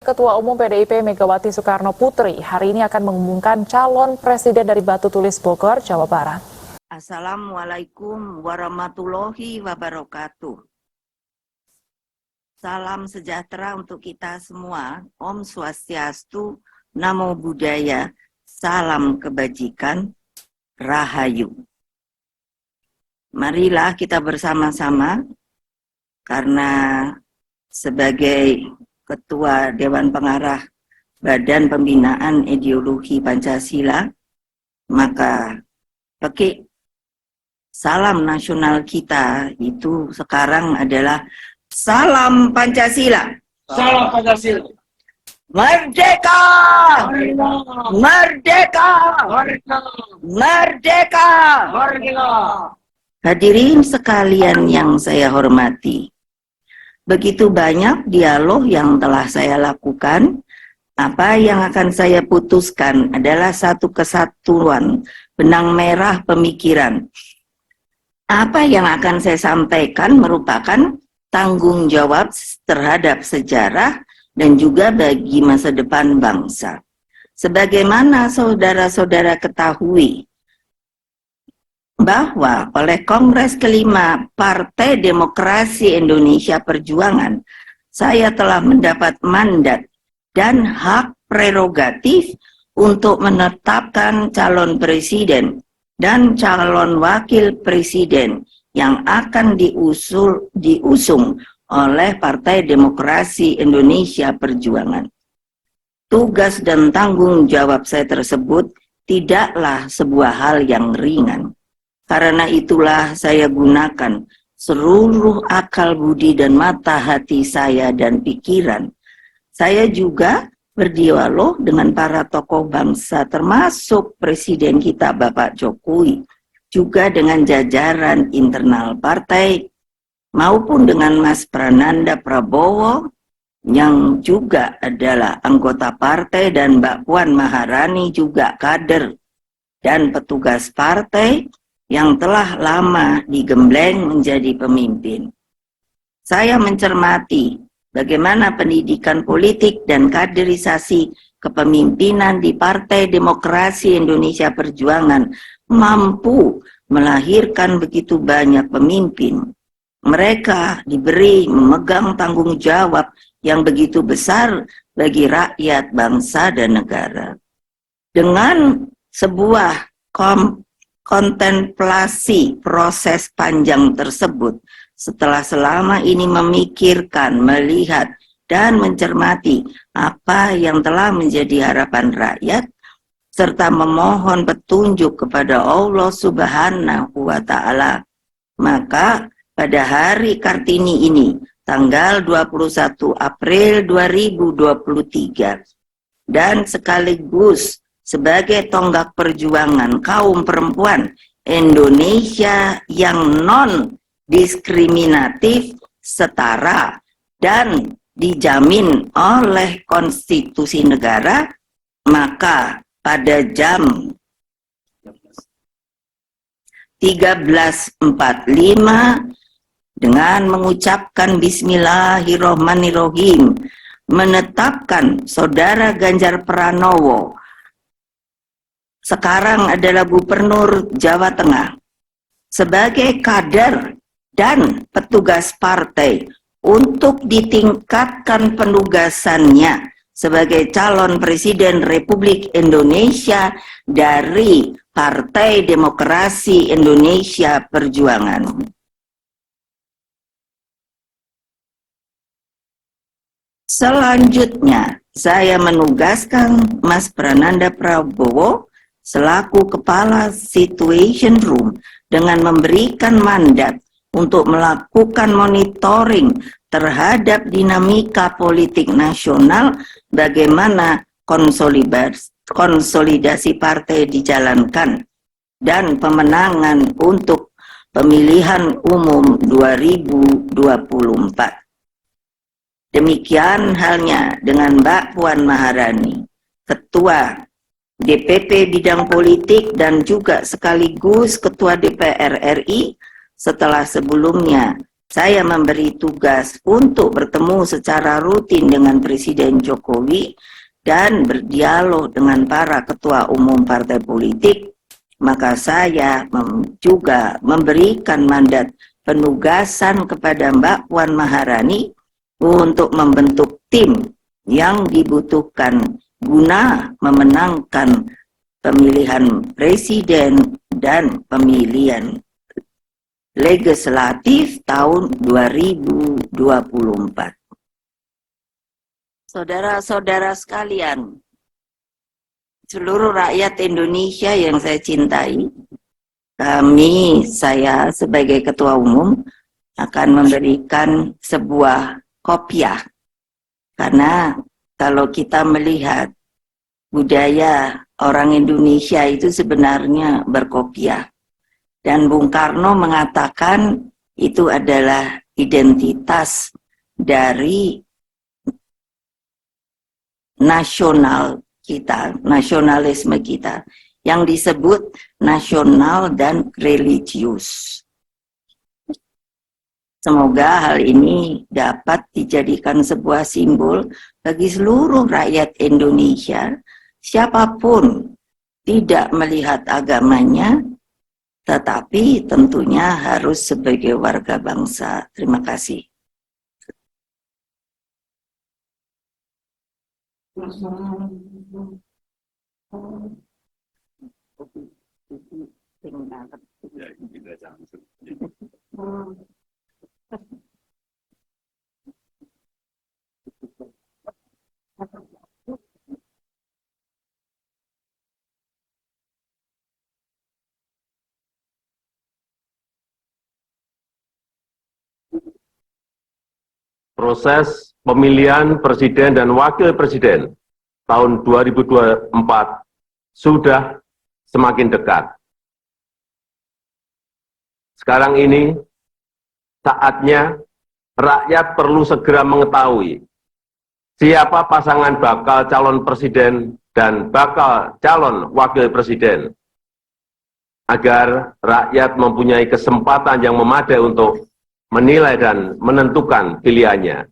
Ketua Umum PDIP Megawati Soekarno Putri hari ini akan mengumumkan calon presiden dari Batu Tulis Bogor, Jawa Barat. Assalamualaikum warahmatullahi wabarakatuh. Salam sejahtera untuk kita semua. Om Swastiastu, Namo Buddhaya, salam kebajikan, Rahayu. Marilah kita bersama-sama, karena sebagai Ketua Dewan Pengarah Badan Pembinaan Ideologi Pancasila, maka pakai salam nasional kita itu sekarang adalah salam Pancasila. Salam Pancasila. Merdeka! Merdeka! Merdeka! Merdeka! Merdeka! Hadirin sekalian yang saya hormati, begitu banyak dialog yang telah saya lakukan. Apa yang akan saya putuskan adalah satu kesatuan benang merah pemikiran. Apa yang akan saya sampaikan merupakan tanggung jawab terhadap sejarah dan juga bagi masa depan bangsa. Sebagaimana saudara-saudara ketahui, bahwa oleh Kongres kelima Partai Demokrasi Indonesia Perjuangan, saya telah mendapat mandat dan hak prerogatif untuk menetapkan calon presiden dan calon wakil presiden yang akan diusung oleh Partai Demokrasi Indonesia Perjuangan. Tugas dan tanggung jawab saya tersebut tidaklah sebuah hal yang ringan. Karena itulah saya gunakan seluruh akal budi dan mata hati saya dan pikiran. Saya juga berdialog dengan para tokoh bangsa, termasuk Presiden kita Bapak Jokowi, juga dengan jajaran internal partai, maupun dengan Mas Prananda Prabowo, yang juga adalah anggota partai, dan Mbak Puan Maharani juga kader dan petugas partai yang telah lama digembleng menjadi pemimpin. Saya mencermati bagaimana pendidikan politik dan kaderisasi kepemimpinan di Partai Demokrasi Indonesia Perjuangan mampu melahirkan begitu banyak pemimpin. Mereka diberi memegang tanggung jawab yang begitu besar bagi rakyat, bangsa, dan negara. Dengan sebuah kontemplasi proses panjang tersebut, setelah selama ini memikirkan, melihat, dan mencermati apa yang telah menjadi harapan rakyat, serta memohon petunjuk kepada Allah Subhanahu wa Ta'ala, maka pada hari Kartini ini, tanggal 21 April 2023, dan sekaligus sebagai tonggak perjuangan kaum perempuan Indonesia yang non-diskriminatif, setara, dan dijamin oleh konstitusi negara, maka pada jam 13.45 dengan mengucapkan Bismillahirrohmanirrohim, menetapkan Saudara Ganjar Pranowo sekarang adalah Gubernur Jawa Tengah sebagai kader dan petugas partai untuk ditingkatkan penugasannya sebagai calon Presiden Republik Indonesia dari Partai Demokrasi Indonesia Perjuangan. Selanjutnya, saya menugaskan Mas Prananda Prabowo selaku Kepala Situation Room dengan memberikan mandat untuk melakukan monitoring terhadap dinamika politik nasional, bagaimana konsolidasi partai dijalankan, dan pemenangan untuk pemilihan umum 2024. Demikian halnya dengan Mbak Puan Maharani, Ketua DPP Bidang Politik dan juga sekaligus Ketua DPR RI, setelah sebelumnya saya memberi tugas untuk bertemu secara rutin dengan Presiden Jokowi dan berdialog dengan para ketua umum partai politik, maka saya juga memberikan mandat penugasan kepada Mbak Puan Maharani untuk membentuk tim yang dibutuhkan guna memenangkan pemilihan presiden dan pemilihan legislatif tahun 2024. Saudara-saudara sekalian, seluruh rakyat Indonesia yang saya cintai, saya sebagai Ketua Umum akan memberikan sebuah kopiah, karena kalau kita melihat budaya orang Indonesia itu sebenarnya berkopiah, dan Bung Karno mengatakan itu adalah identitas dari nasional kita, nasionalisme kita, yang disebut nasional dan religius. Semoga hal ini dapat dijadikan sebuah simbol bagi seluruh rakyat Indonesia, siapapun, tidak melihat agamanya, tetapi tentunya harus sebagai warga bangsa. Terima kasih. Proses pemilihan presiden dan wakil presiden tahun 2024 sudah semakin dekat. Sekarang ini saatnya rakyat perlu segera mengetahui siapa pasangan bakal calon presiden dan bakal calon wakil presiden, agar rakyat mempunyai kesempatan yang memadai untuk menilai dan menentukan pilihannya.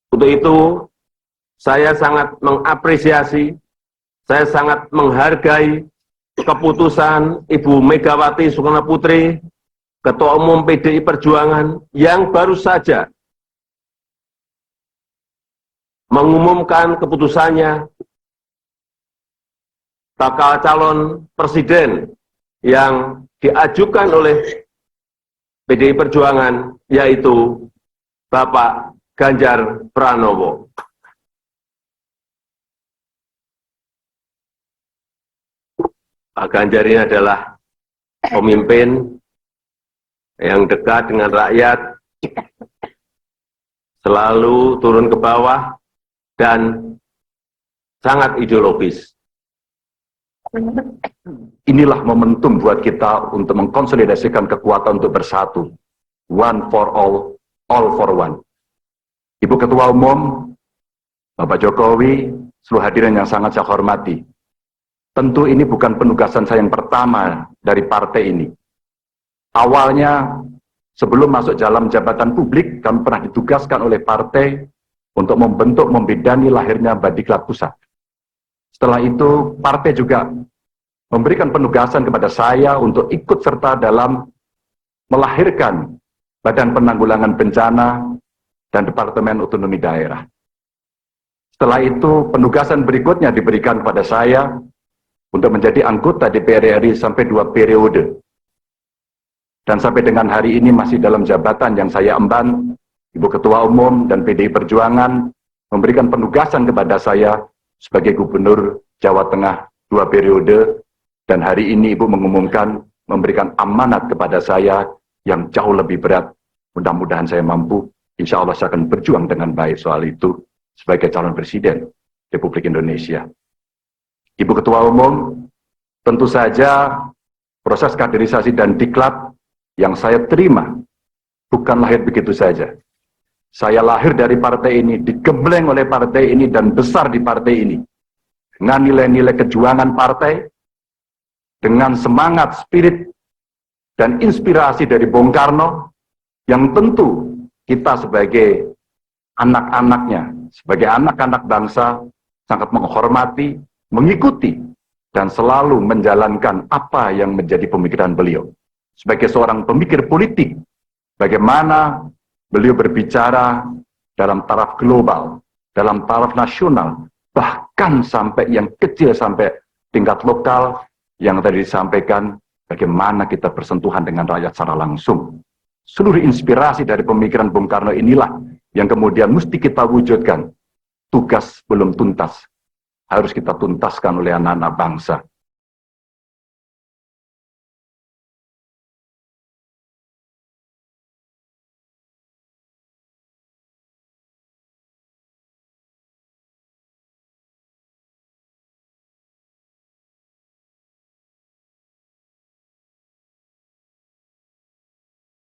Untuk itu, saya sangat mengapresiasi, saya sangat menghargai keputusan Ibu Megawati Soekarno Putri, Ketua Umum PDI Perjuangan, yang baru saja mengumumkan keputusannya bakal calon presiden yang diajukan oleh PDI Perjuangan, yaitu Bapak Ganjar Pranowo. Pak Ganjar ini adalah pemimpin yang dekat dengan rakyat, selalu turun ke bawah, dan sangat ideologis. Inilah momentum buat kita untuk mengkonsolidasikan kekuatan untuk bersatu. One for all for one. Ibu Ketua Umum, Bapak Jokowi, seluruh hadirin yang sangat saya hormati. Tentu ini bukan penugasan saya yang pertama dari partai ini. Awalnya, sebelum masuk dalam jabatan publik, kami pernah ditugaskan oleh partai untuk membentuk, membidani lahirnya Badiklat Pusat. Setelah itu, partai juga memberikan penugasan kepada saya untuk ikut serta dalam melahirkan Badan Penanggulangan Bencana dan Departemen Otonomi Daerah. Setelah itu, penugasan berikutnya diberikan kepada saya untuk menjadi anggota DPR RI sampai 2 periode. Dan sampai dengan hari ini masih dalam jabatan yang saya emban. Ibu Ketua Umum dan PDI Perjuangan memberikan penugasan kepada saya sebagai Gubernur Jawa Tengah 2 periode, dan hari ini Ibu mengumumkan memberikan amanat kepada saya yang jauh lebih berat. Mudah-mudahan saya mampu, insya Allah saya akan berjuang dengan baik soal itu sebagai calon presiden Republik Indonesia. Ibu Ketua Umum, tentu saja proses kaderisasi dan diklat yang saya terima bukan lahir begitu saja. Saya lahir dari partai ini, digembleng oleh partai ini, dan besar di partai ini. Dengan nilai-nilai kejuangan partai, dengan semangat, spirit, dan inspirasi dari Bung Karno, yang tentu kita sebagai anak-anaknya, sebagai anak-anak bangsa, sangat menghormati, mengikuti, dan selalu menjalankan apa yang menjadi pemikiran beliau. Sebagai seorang pemikir politik, bagaimana beliau berbicara dalam taraf global, dalam taraf nasional, bahkan sampai yang kecil, sampai tingkat lokal, yang tadi disampaikan, bagaimana kita bersentuhan dengan rakyat secara langsung. Seluruh inspirasi dari pemikiran Bung Karno inilah yang kemudian mesti kita wujudkan. Tugas belum tuntas, harus kita tuntaskan oleh anak-anak bangsa.